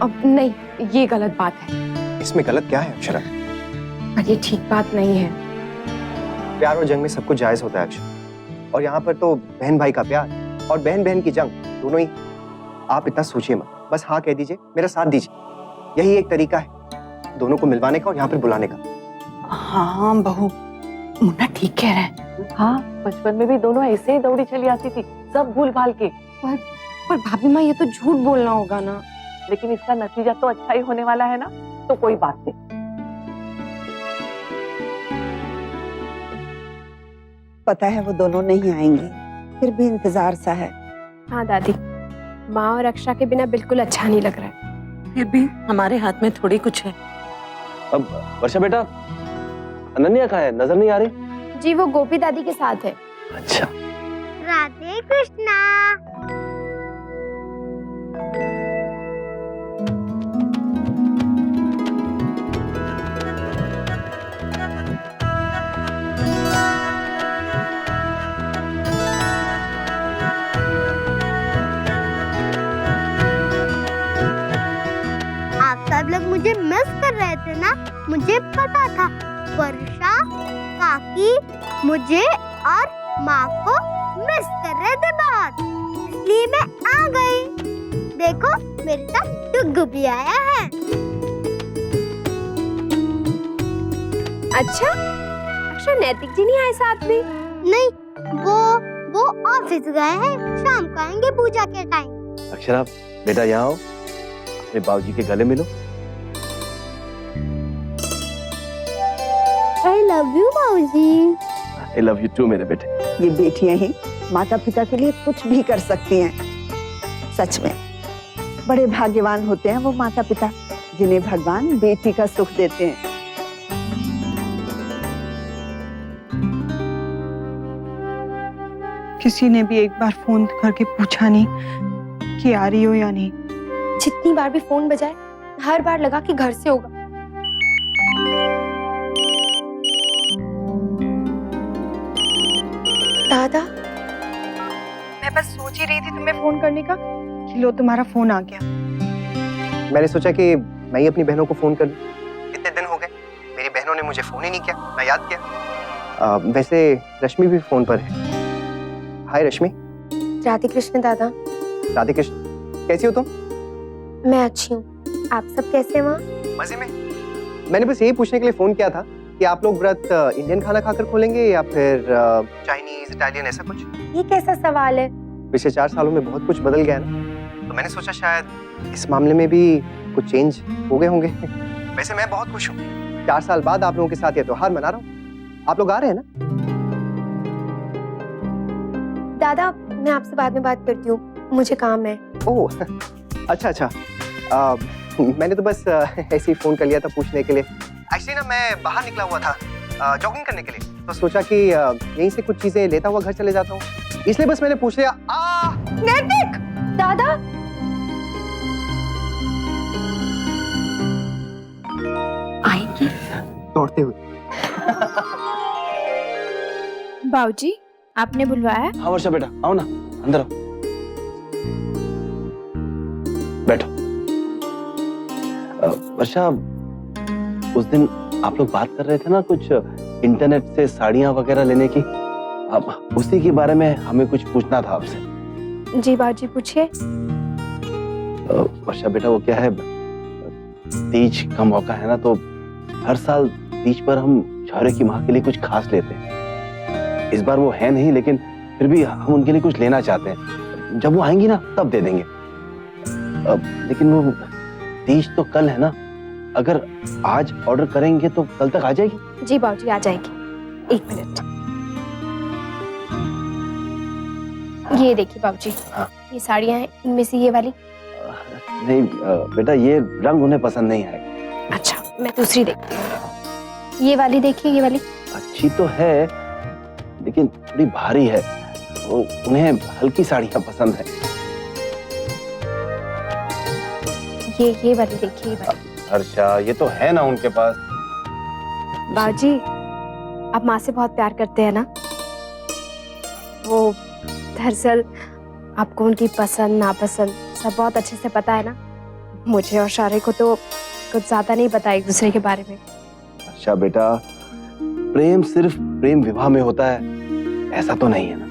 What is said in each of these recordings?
अब नहीं, ये गलत बात है। इसमें गलत क्या है अक्षरा? पर ये ठीक बात नहीं है। प्यार और जंग में सब कुछ जायज होता है अक्षरा, और यहाँ पर तो बहन भाई का प्यार और बहन बहन की जंग दोनों ही। आप इतना सोचिए मत, बस हाँ कह दीजिए, मेरा साथ दीजिए। यही एक तरीका है दोनों को मिलवाने का और यहाँ पर बुलाने का। हाँ बहू, मुन्ना ठीक कह रहा है। हाँ, बचपन में भी दोनों ऐसे ही दौड़ी चली आती थी, सब भूल भाल के। पर भाभी माँ, ये तो झूठ बोलना होगा ना। लेकिन इसका नतीजा तो अच्छा ही होने वाला है ना, तो कोई बात नहीं। पता है वो दोनों नहीं आएंगे, फिर भी इंतजार सा है। हाँ दादी, माँ और अक्षरा के बिना बिल्कुल अच्छा नहीं लग रहा है। फिर भी हमारे हाथ में थोड़ी कुछ है। अब वर्षा बेटा, अनन्या कहाँ है? नजर नहीं आ रही। जी वो गोपी दादी के साथ है। अच्छा। राधे कृष्णा। आप सब लोग मुझे मिस कर रहे थे ना, मुझे पता था। वर्षा काकी मुझे और माँ को मिस कर रहे थे बहुत, इसलिए मैं आ गई। देखो मेरे साथ डुग्गू भी आया है। अच्छा, अक्षरा नैतिक जी नहीं आए साथ में? नहीं, वो ऑफिस गए हैं, शाम को आएंगे पूजा के टाइम। अक्षरा बेटा यहाँ आओ, अपने बाबूजी के गले मिलो। आई लव यू बाबूजी। आई लव यू टू मेरे बेटे। ये बेटियां ही माता पिता के लिए कुछ भी कर सकती हैं। सच में बड़े भाग्यवान होते हैं वो माता पिता जिन्हें भगवान बेटी का सुख देते हैं। किसी ने भी एक बार फोन करके पूछा नहीं कि आ रही हो या नहीं। जितनी बार भी फोन बजाए, हर बार लगा कि घर से होगा। दादा, मैं बस सोच ही रही थी तुम्हें फोन करने का कि लो तुम्हारा फोन आ गया। मैंने सोचा कि मैं ही अपनी बहनों को फोन कर दूं। कितने दिन हो गए मेरी बहनों ने मुझे फोन ही नहीं किया, मैं याद किया। वैसे रश्मि भी फोन पर है। हाय रश्मि। राधे कृष्ण दादा। राधे कृष्ण, कैसी हो तुम? मैं अच्छी हूँ, आप सब कैसे हैं वहाँ? मजे में। मैंने बस यही पूछने के लिए फोन किया था कि आप लोग व्रत इंडियन खाना खाकर खोलेंगे या फिर चाइनीज, इटालियन, ऐसा कुछ? ये कैसा सवाल है? पिछले 4 सालों में बहुत कुछ बदल गया है ना, तो मैंने सोचा शायद इस मामले में भी कुछ चेंज हो गए होंगे। वैसे मैं बहुत खुश हूँ, 4 साल बाद आप लोगों के साथ ये त्योहार मना रहा हूँ। आप लोग आ रहे हैं ना? दादा, मैं आपसे बाद में बात करती हूँ, मुझे काम है। ओह अच्छा। मैंने तो बस ऐसे ही फोन कर लिया था पूछने के लिए। एक्चुअली ना मैं बाहर निकला हुआ था जॉगिंग करने के लिए, तो सोचा कि यहीं से कुछ चीजें लेता हुआ घर चले जाता हूँ, इसलिए बस मैंने पूछ लिया। नैतिक! दादा! आएंगे दौड़ते हुए। बाबूजी, आपने बुलवाया? हाँ वर्षा बेटा, आओ ना, अंदर आओ, बैठो। वर्षा, उस दिन आप लोग बात कर रहे थे ना कुछ इंटरनेट से साड़ियाँ वगैरह लेने की, अब उसी के बारे में हमें कुछ पूछना था आपसे। जी बाबूजी, पूछिए। वर्षा बेटा, वो क्या है, तीज का मौका है ना, तो हर साल तीज पर हम शौर्य की माँ के लिए कुछ खास लेते हैं। इस बार वो है नहीं, लेकिन फिर भी हम उनके लिए कुछ लेना चाहते हैं। जब वो आएंगी ना तब दे देंगे। लेकिन वो तीज तो कल है ना, अगर आज ऑर्डर करेंगे तो कल तक आ जाएगी? जी बाबूजी, आ जाएगी। 1 मिनट। ये देखिए बाबूजी, हाँ। ये साड़ियाँ हैं, इनमें से ये वाली। नहीं बेटा, ये रंग उन्हें पसंद नहीं आएगा। अच्छा, मैं दूसरी देखती हूँ। ये वाली देखिए, ये वाली। अच्छी तो है लेकिन थोड़ी भारी है, वो उन्हें हल्की साड़ियाँ पसंद है। ये वाली देखिए, ये वाली। हर्षा, ये तो है ना उनके पास। बाबूजी, आप माँ से बहुत प्यार करते हैं ना? वो दरअसल आपको उनकी पसंद नापसंद सब बहुत अच्छे से पता है ना, मुझे और शारे को तो कुछ ज्यादा नहीं पता एक दूसरे के बारे में। अच्छा बेटा, प्रेम सिर्फ प्रेम विवाह में होता है ऐसा तो नहीं है ना।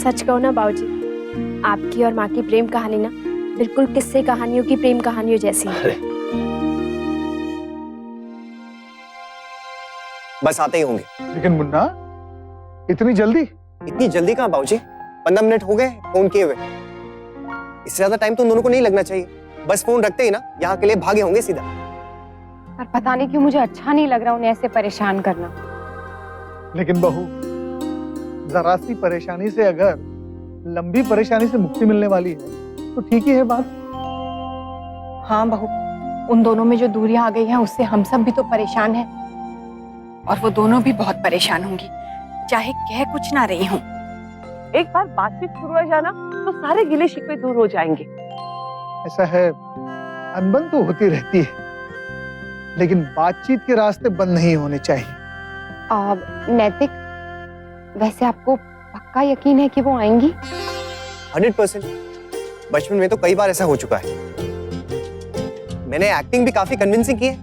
सच कहो ना बाबूजी, आपकी और माँ की प्रेम कहानी ना बिल्कुल किस्से कहानियों की प्रेम कहानियों जैसी है। बस आते ही होंगे। लेकिन मुन्ना, इतनी जल्दी? इतनी जल्दी कहाँ बाबूजी, 15 मिनट हो गए फोन किए हुए। इससे ज्यादा टाइम तो उन दोनों को नहीं लगना चाहिए। बस फोन रखते ही ना यहाँ के लिए भागे होंगे सीधा। पर पता नहीं क्यों मुझे अच्छा नहीं लग रहा उन्हें ऐसे परेशान करना। लेकिन बहू, जरा सी परेशानी से अगर लंबी परेशानी से मुक्ति मिलने वाली है तो ठीक ही है बात। हाँ बहू, उन दोनों में जो दूरियां आ गई हैं उससे हम सब भी तो परेशान हैं और वो दोनों भी बहुत परेशान होंगी, चाहे कह कुछ ना रही हूँ। एक बार बातचीत शुरू हो जाना तो सारे गिले शिकवे दूर हो जाएंगे। ऐसा है, अनबन तो होती रहती है लेकिन बातचीत के रास्ते बंद नहीं होने चाहिए। नैतिक, वैसे आपको पक्का यकीन है कि वो आएंगी? 100%। बचपन में तो कई बार ऐसा हो चुका है। मैंने एक्टिंग भी काफी कन्विंसिंग की है।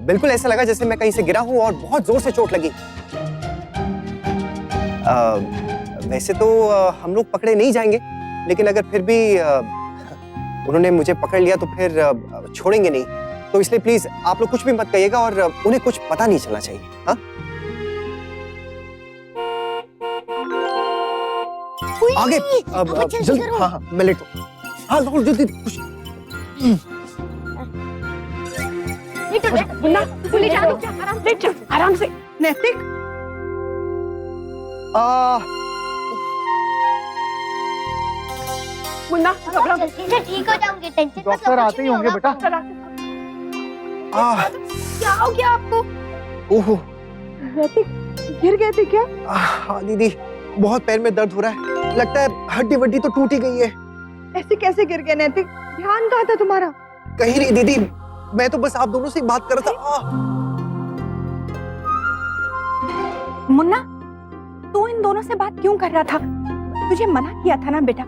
बिल्कुल ऐसा लगा जैसे मैं कहीं से गिरा हूं और बहुत जोर से चोट लगी। वैसे तो हम लोग पकड़े नहीं जाएंगे, लेकिन अगर फिर भी उन्होंने मुझे पकड़ लिया तो फिर छोड़ेंगे नहीं। तो इसलिए प्लीज आप लोग कुछ भी मत कहिएगा और उन्हें कुछ पता नहीं चलना चाहिए। हाँ, आगे जल्दी। हाँ हाँ, मैं लेट हूँ। हाँ जल्दी कुछ। आराम से। नैतिक, मुन्ना, जल्दी से ठीक हो जाऊंगी, टेंशन मत लो, डॉक्टर आते ही होंगे बेटा। क्या हो गया आपको? ओहो, गिर गए थे क्या? हाँ दीदी, बहुत पैर में दर्द हो रहा है। लगता है हड्डी वड्डी तो टूटी गई है। ऐसे कैसे गिर गए नैतिक? ध्यान कहाँ था तुम्हारा? कहीं नहीं दीदी, मैं तो बस आप दोनों से बात कर रहा था। मुन्ना, तू इन दोनों से बात क्यों कर रहा था? तुझे मना किया था ना बेटा।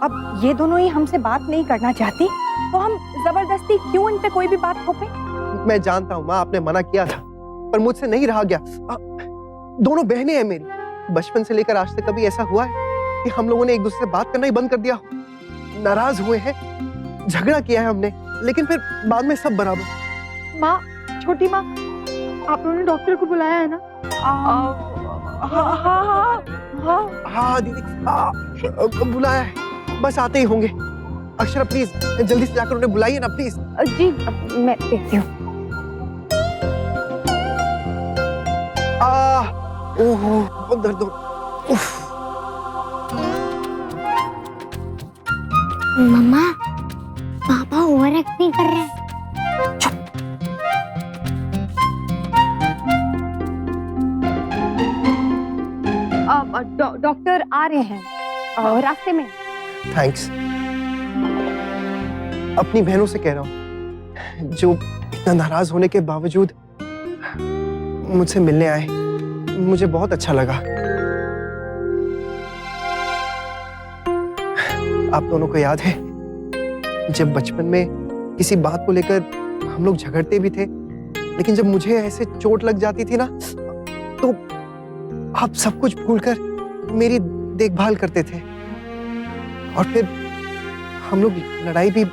अब ये दोनों ही हमसे बात नहीं करना चाहती तो हम जबरदस्ती क्यों इन पे कोई भी बात थोपे? मैं जानता हूँ माँ, आपने मना किया था पर मुझसे नहीं रहा गया। दोनों बहनें हैं मेरी। बचपन से लेकर आज तक कभी ऐसा हुआ है कि हम लोगों ने एक दूसरे से बात करना ही बंद कर दिया? नाराज हुए हैं, झगड़ा किया है हमने, लेकिन फिर बाद में सब बराबर। माँ, छोटी माँ, आप लोगों ने डॉक्टर को बुलाया है ना? हाँ दीदी, बुलाया है, बस आते ही होंगे। अक्षरा प्लीज जल्दी से जाकर उन्हें बुलाइए ना प्लीज। जी मैं देखती हूँ। ओहो, बहुत दर्द हो। मम्मा, पापा ओवर एक्टिंग कर रहे हैं। डॉक्टर आ रहे हैं रास्ते में। थैंक्स। अपनी बहनों से कह रहा हूँ जो इतना नाराज होने के बावजूद मुझसे मिलने आए। मुझे बहुत अच्छा लगा। आप दोनों को याद है जब बचपन में किसी बात को लेकर हम लोग झगड़ते भी थे, लेकिन जब मुझे ऐसे चोट लग जाती थी ना तो आप सब कुछ भूलकर मेरी देखभाल करते थे और फिर हम लोग लड़ाई भी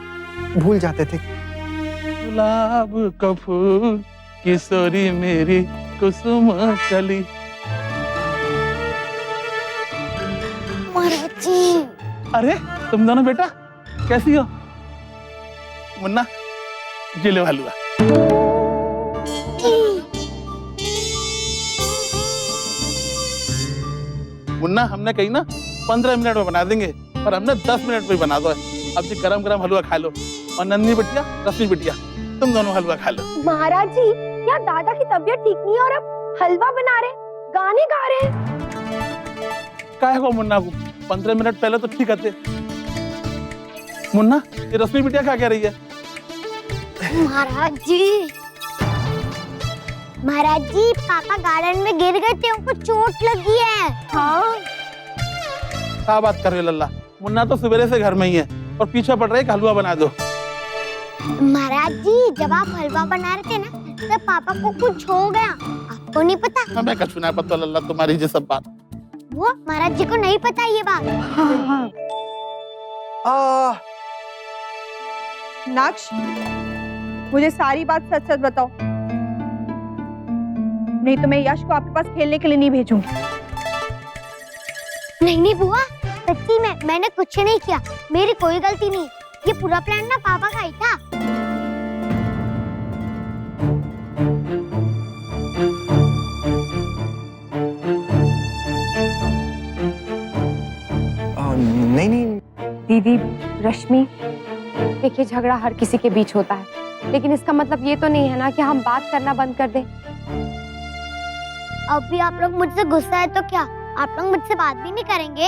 भूल जाते थे। गुलाब का फूल किशोरी मेरी कुसुम कली। अरे तुम दोनों बेटा कैसी हो? मुन्ना, ये लो हलवा। मुन्ना, हमने कही ना 15 मिनट में बना देंगे और हमने 10 मिनट में बना दो। अब जी गरम गरम हलवा खा लो। और नन्ही बिटिया, रश्मि बिटिया, तुम दोनों हलवा खा लो। महाराज जी, क्या दादा की तबीयत ठीक नहीं है और अब हलवा बना रहे, गाने गा रहे हैं? काहे को मुन्ना को 15 मिनट पहले तो ठीक थे। मुन्ना, ये रश्मि बिटिया क्या कह रही है? महाराज जी, पापा गार्डन में गिर गए थे, उनको चोट लगी है। हाँ, क्या बात कर रहे हो लल्ला? मुन्ना तो सवेरे से घर में ही है। और पीछे पड़ रहे कि हलवा बना दो। महाराज जी, जब आप हलवा बना रहे थे ना, तब पापा को कुछ हो गया, आपको नहीं पता? हमें कछु ना पता लल्ला, तुम्हारी ये सब बात। वो महाराज जी को नहीं पता ये बात। नक्श, मुझे सारी बात सच सच बताओ, नहीं तो मैं यश को आपके पास खेलने के लिए नहीं भेजूंगी। नहीं बुआ, सच्ची में मैंने कुछ नहीं किया, मेरी कोई गलती नहीं। ये पूरा प्लान ना पापा का ही था। नहीं नहीं दीदी, रश्मि, देखिए झगड़ा हर किसी के बीच होता है, लेकिन इसका मतलब ये तो नहीं है ना कि हम बात करना बंद कर दें। अब भी आप लोग मुझसे गुस्सा है तो क्या आप लोग मुझसे बात भी नहीं करेंगे?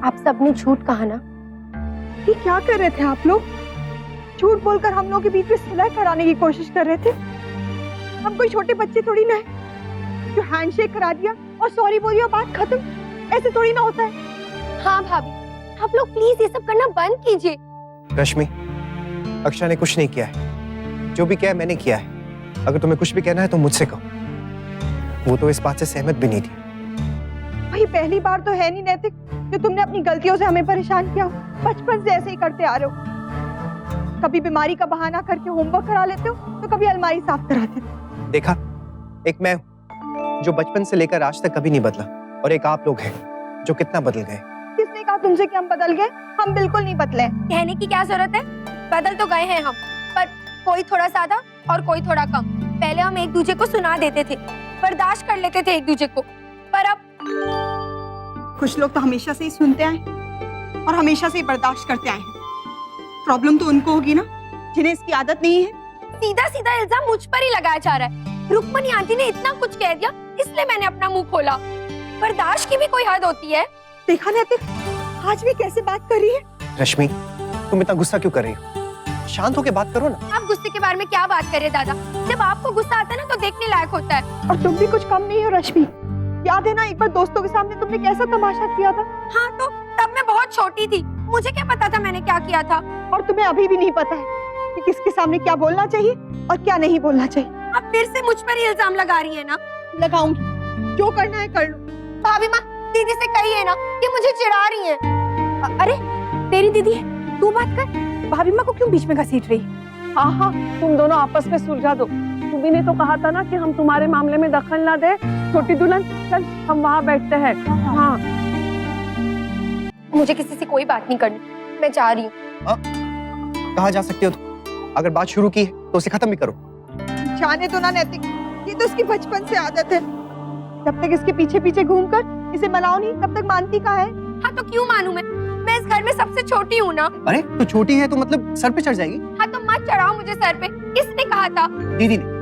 आप सबने झूठ कहा ना। ये क्या कर रहे थे आप लोग? झूठ बोलकर हम लोग के बीच में सुलह कराने की कोशिश कर रहे थे। हम कोई छोटे बच्चे थोड़ी ना है जो हैंडशेक करा दिया और सॉरी बोलिए और बात खत्म। ऐसे थोड़ी ना होता है। हाँ भाभी, आप लोग प्लीज ये सब करना बंद कीजिए। रश्मि, अक्षरा ने कुछ नहीं किया है, जो भी किया है मैंने किया है। अगर तुम्हें कुछ भी कहना है तो मुझसे कहो। वो तो इस बात से सहमत भी नहीं थी। भाई पहली बार तो है नहीं नैतिक जो तुमने अपनी गलतियों से हमें परेशान किया हो। बचपन से ऐसे ही करते आ रहे हो, कभी बीमारी का बहाना करके होमवर्क करा लेते हो तो कभी अलमारी साफ कराते हो। देखा, एक मैं हूं जो बचपन से लेकर आज तक कभी नहीं बदला, और एक आप लोग हैं जो कितना बदल गए। किसने कहा तुमसे कि हम बदल गए? हम बिल्कुल नहीं बदले। कहने की क्या जरूरत है, बदल तो गए हैं हम, पर कोई थोड़ा ज्यादा और कोई थोड़ा कम। पहले हम एक दूसरे को सुना देते थे, बर्दाश्त कर लेते थे एक दूसरे को, पर अब कुछ लोग तो हमेशा से ही सुनते आए और हमेशा से ही बर्दाश्त करते आए हैं। प्रॉब्लम तो उनको होगी ना जिन्हें इसकी आदत नहीं है। सीधा सीधा इल्जाम मुझ पर ही लगाया जा रहा है। रुक्मणी आंटी ने इतना कुछ कह दिया, इसलिए मैंने अपना मुंह खोला। बर्दाश्त की भी कोई हद होती है। देखा नैतिक, आज भी कैसे बात कर रही है। रश्मि, तुम इतना गुस्सा क्यों कर रही हो? शांत होकर बात करो ना। आप गुस्से के बारे में क्या बात कर रहे दादा? जब आपको गुस्सा आता है ना तो देखने लायक होता है। और तुम भी कुछ कम नहीं हो रश्मि। याद है ना एक बार दोस्तों के सामने तुमने कैसा तमाशा किया था? हाँ, तो तब मैं बहुत छोटी थी, मुझे क्या पता था मैंने क्या किया था। और तुम्हें अभी भी नहीं पता है कि किसके सामने क्या बोलना चाहिए और क्या नहीं बोलना चाहिए। अब फिर से मुझ पर ही इल्जाम लगा रही है ना? लगाऊंगी, जो करना है कर लो। भाभी माँ, दीदी से कहिए ना कि मुझे चिढ़ा रही है। अरे तेरी दीदी है, तू बात कर। भाभी माँ को क्यों बीच में घसीट रही? हाँ हाँ, तुम दोनों आपस में सुलझा दो। तुम्ही ने तो कहा था ना कि हम तुम्हारे मामले में दखल ना दे। छोटी दुल्हन, चल हम वहाँ बैठते हैं। हाँ, मुझे किसी से कोई बात नहीं करनी, मैं जा रही हूँ। कहाँ जा सकती हो तुम? अगर बात शुरू की है तो उसे खत्म भी करो। जाने दो ना नैतिक, ये तो इसकी बचपन से आदत है। जब तक इसके पीछे पीछे घूमकर इसे मनाओ नहीं, तब तक मानती कहाँ है? हाँ तो क्यों मानूं मैं इस घर में सबसे छोटी हूँ ना। अरे तो छोटी है तो मतलब सर पे चढ़ जाएगी? हाँ तो मत चढ़ाओ मुझे सर पे, किसने कहा था? दीदी ने।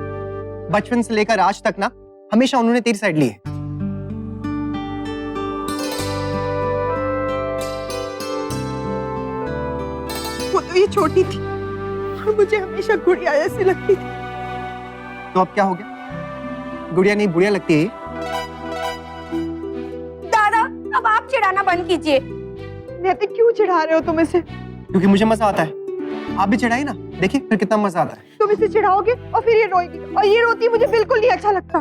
बचपन से लेकर आज तक ना हमेशा उन्होंने तेरी साइड ली है। वो तो ये छोटी थी और मुझे हमेशा गुड़िया जैसी लगती थी। तो अब क्या हो गया? गुड़िया नहीं बुढ़िया लगती है। दादा, अब आप चिढ़ाना बंद कीजिए। नैतिक, क्यों चिढ़ा रहे हो तुम इसे? क्योंकि मुझे मजा आता है। आप भी चिढ़ाइए ना, देखिए फिर कितना मजा आता है। तुम इसे चिढ़ाओगे और फिर ये रोएगी, और ये रोती मुझे बिल्कुल नहीं अच्छा लगता।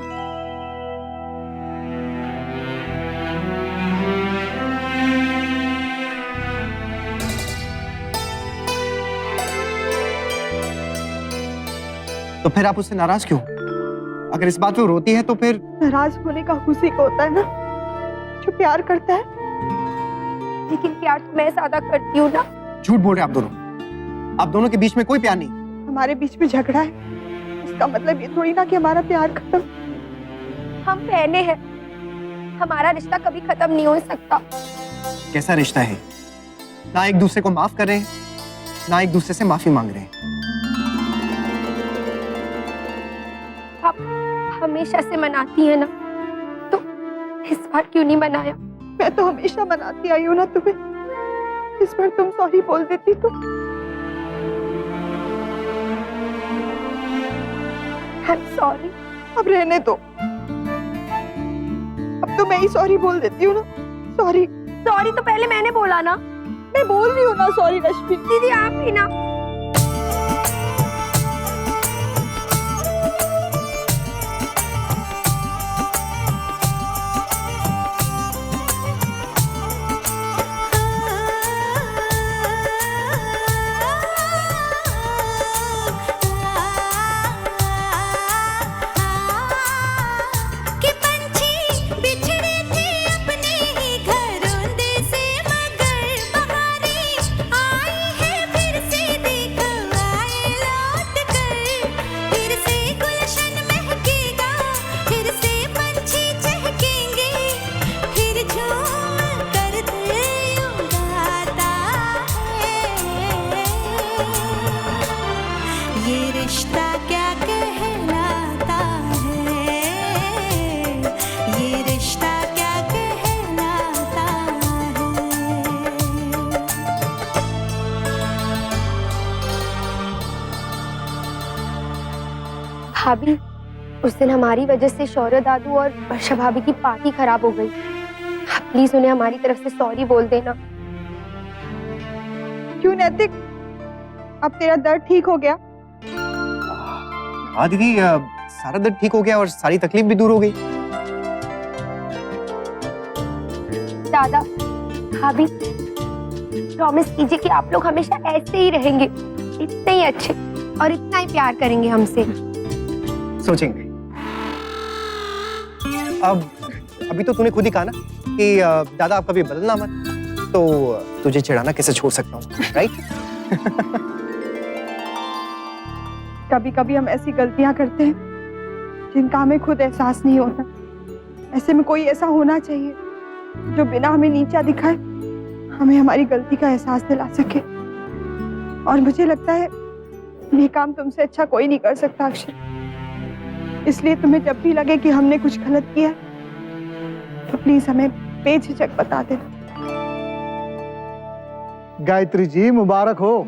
तो फिर आप उससे नाराज क्यों? अगर इस बात पे वो रोती है तो फिर नाराज होने का उसी को होता है ना जो प्यार करता है। लेकिन प्यार तो मैं ज्यादा करती हूँ ना। झूठ बोल रहे हैं आप दोनों। आप दोनों के बीच में कोई प्यार नहीं। हमारे बीच में झगड़ा है, इसका मतलब ये थोड़ी ना कि हमारा प्यार खत्म। हम बहने हैं, हमारा रिश्ता कभी खत्म नहीं हो सकता। कैसा रिश्ता है? ना एक दूसरे को माफ कर रहे हैं, ना एक दूसरे से माफी मांग रहे हैं। आप हमेशा से मनाती है ना, तो इस बार क्यों नहीं मनाया? मैं तो हमेशा मनाती आई हूँ ना तुम्हें, इस बार तुम सॉरी बोल देती तो। I'm sorry। अब रहने दो, तो मैं ही सॉरी बोल देती हूँ ना। सॉरी। सॉरी तो पहले मैंने बोला ना। मैं बोल रही हूँ ना सॉरी रश्मि। दीदी आप भी ना। भाभी, उस दिन हमारी वजह से शौर्य दादू और वर्षा भाभी की पार्टी खराब हो गई। आप प्लीज उन्हें हमारी तरफ से सॉरी बोल देना। क्यों नैतिक, अब तेरा दर्द ठीक हो गया? हाँ दीदी, सारा दर्द ठीक हो गया और सारी तकलीफ भी दूर हो गई। दादा, भाभी, प्रॉमिस कीजिए कि आप लोग हमेशा ऐसे ही रहेंगे, इतने ही अच्छे और इतना ही प्यार करेंगे हमसे। सोचेंगे। अब अभी तो तूने खुद ही कहा ना कि दादा आप कभी बदलना मत, तो तुझे चिढ़ाना कैसे छोड़ सकता हूँ, राइट? कभी कभी हम ऐसी गलतियां करते हैं जिनका हमें खुद एहसास नहीं होता। ऐसे में कोई ऐसा होना चाहिए जो बिना हमें नीचा दिखाए हमें हमारी गलती का एहसास दिला सके। और मुझे लगता है ये काम तुमसे अच्छा कोई नहीं कर सकता अक्षय। इसलिए तुम्हें जब भी लगे कि हमने कुछ गलत किया तो प्लीज हमें बेझिझक बता देना। गायत्री जी मुबारक हो,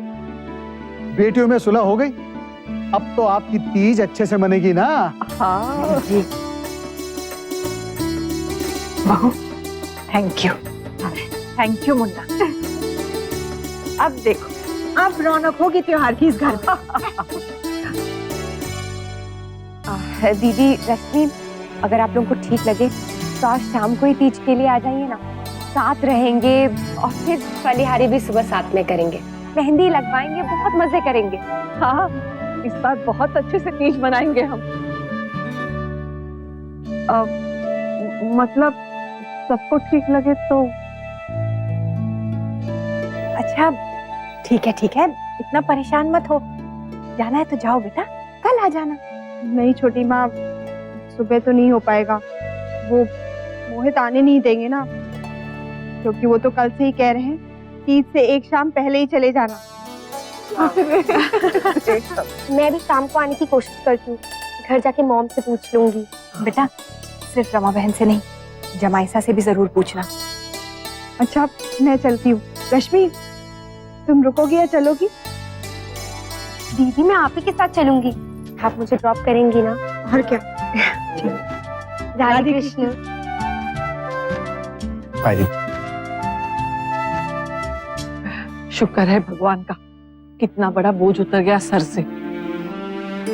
बेटियों में सुलह हो गई। अब तो आपकी तीज अच्छे से मनेगी ना? हाँ जी बहू, थैंक यू मुन्ना। अब देखो, अब रौनक होगी त्योहार की इस घर में। दीदी, रश्मि, अगर आप लोगों को ठीक लगे तो आज शाम को ही तीज के लिए आ जाइए ना, साथ रहेंगे और फिर फलिहारी भी सुबह साथ में करेंगे, मेहंदी लगवाएंगे, बहुत मजे करेंगे। हाँ, इस बार बहुत अच्छे से तीज मनाएंगे हम। मतलब सबको ठीक लगे तो। अच्छा ठीक है, इतना परेशान मत हो। जाना है तो जाओ बेटा, कल आ जाना। नहीं छोटी माँ, सुबह तो नहीं हो पाएगा, वो मोहित आने नहीं देंगे ना, क्योंकि वो तो कल से ही कह रहे हैं तीज से एक शाम पहले ही चले जाना। मैं भी शाम को आने की कोशिश करती हूँ, घर जाके मॉम से पूछ लूंगी। बेटा सिर्फ रमा बहन से नहीं, जमाइसा से भी जरूर पूछना। अच्छा मैं चलती हूँ। रश्मि तुम रुकोगी या चलोगी? दीदी मैं आप ही के साथ चलूंगी, आप मुझे ड्रॉप करेंगी ना? और क्या। राधे कृष्ण। शुक्र है भगवान का, कितना बड़ा बोझ उतर गया सर से।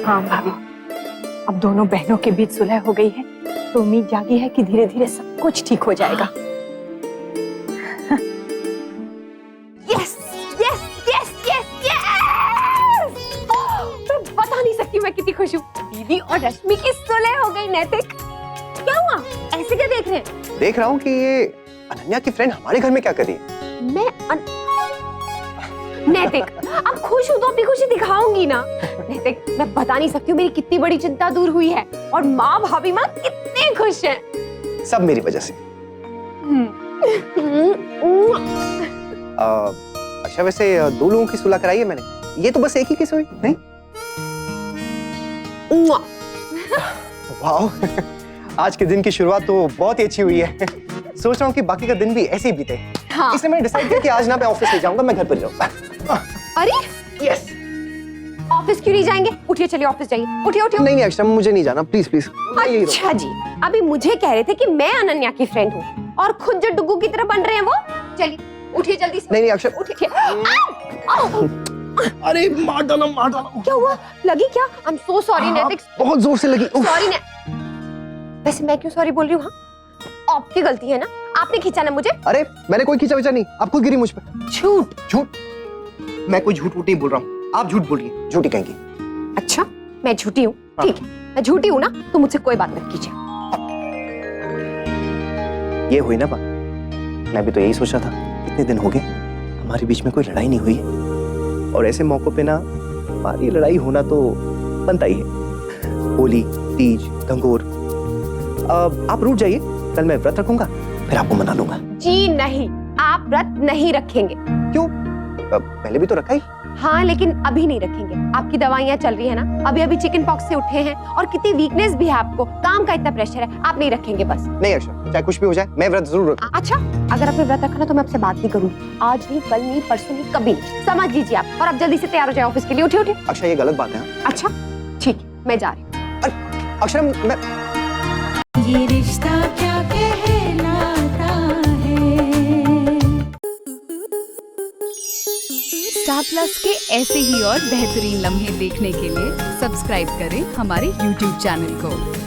हाँ भाभी, अब दोनों बहनों के बीच सुलह हो गई है तो उम्मीद जागी है कि धीरे धीरे सब कुछ ठीक हो जाएगा। Yes yes yes yes yes! मैं बता नहीं सकती मैं कितनी खुश हूँ। दीदी और रश्मि की सुलह हो गई। नैतिक क्या हुआ, ऐसे क्या देख रहे हैं? देख रहा हूँ कि ये अनन्या की फ्रेंड हमारे घर में क्या कर रही है। नैतिक, अब खुश हूँ तो अपनी खुशी दिखाऊंगी ना। नैतिक, मैं बता नहीं सकती हूँ मेरी कितनी बड़ी चिंता दूर हुई है और माँ भाभी माँ कितने खुश हैं। सब मेरी वजह से। अच्छा वैसे 2 लोगों की सुलह कराई है मैंने, ये तो बस एक ही किस हुई नहीं? वाह, आज के दिन की शुरुआत तो बहुत ही अच्छी हुई है। सोच रहा हूँ कि बाकी का दिन भी ऐसे ही बीते। हाँ। इसलिए मैंने डिसाइड किया कि आज ना मैं ऑफिस ले जाऊंगा, मैं घर पर जाऊंगा। अरे यस, ऑफिस क्यों नहीं जाएंगे? उठिए, चलिए ऑफिस जाइए। उठिए उठिए। नहीं नहीं अक्षरा, मुझे नहीं जाना, प्लीज प्लीज। अच्छा जी, अभी मुझे कह रहे थे कि मैं अनन्या की फ्रेंड हूँ और खुद जो डुगू की तरह बन रहे हैं वो। चलिए उठिए जल्दी से। नहीं नहीं अक्षर, उठिए। अरे मार डाला मार डाला। क्या हुआ? लगी क्या? आई एम सो सॉरी नैतिक। बहुत जोर से लगी। सॉरी ने। वैसे मैं क्यों सॉरी बोल रही हूँ? हाँ आपकी गलती है ना, आपने खींचा ना मुझे। अरे मैंने कोई खींचा विचा नहीं, आप खुद गिरी मुझ पे। झूठ। झूठ? मैं कोई झूठ वूठ नहीं बोल रहा हूँ, आप झूठ बोल रही हैं, झूठी कहेंगी। अच्छा मैं झूठी हूँ? ठीक है, मैं झूठी हूँ ना, तो मुझसे कोई बात मत कीजिए। ये हुई ना बात, मैं भी तो यही सोचा था। इतने दिन हो गए हमारे बीच में कोई लड़ाई नहीं हुई है, और ऐसे मौकों पे ना हमारी लड़ाई होना तो बनता ही है। होली, तीज, गंगोर। आप रूठ जाइए, कल मैं व्रत रखूंगा, फिर आपको मना लूंगा। जी नहीं, आप व्रत नहीं रखेंगे। क्यों? पहले भी तो रखा ही। हाँ लेकिन अभी नहीं रखेंगे, आपकी दवाइयाँ चल रही है ना, अभी अभी चिकन पॉक्स से उठे हैं और कितनी वीकनेस भी है आपको, काम का इतना प्रेशर है, आप नहीं रखेंगे बस। नहीं अक्षर, चाहे कुछ भी हो जाए मैं व्रत जरूर रखूंगा। अच्छा, अगर आपने व्रत रखा ना तो मैं आपसे बात नहीं करूंगी, आज नहीं, कल नहीं, परसों नहीं, कभी नहीं। समझ लीजिए आप, और अब जल्दी से तैयार हो जाए ऑफिस के लिए। उठिए उठिए। अक्षर ये गलत बात है। अच्छा ठीक है, मैं जा रही हूँ। अक्षर मैं ये रिश्ता क्या कहलाता है। स्टार प्लस के ऐसे ही और बेहतरीन लम्हे देखने के लिए सब्सक्राइब करें हमारे YouTube चैनल को।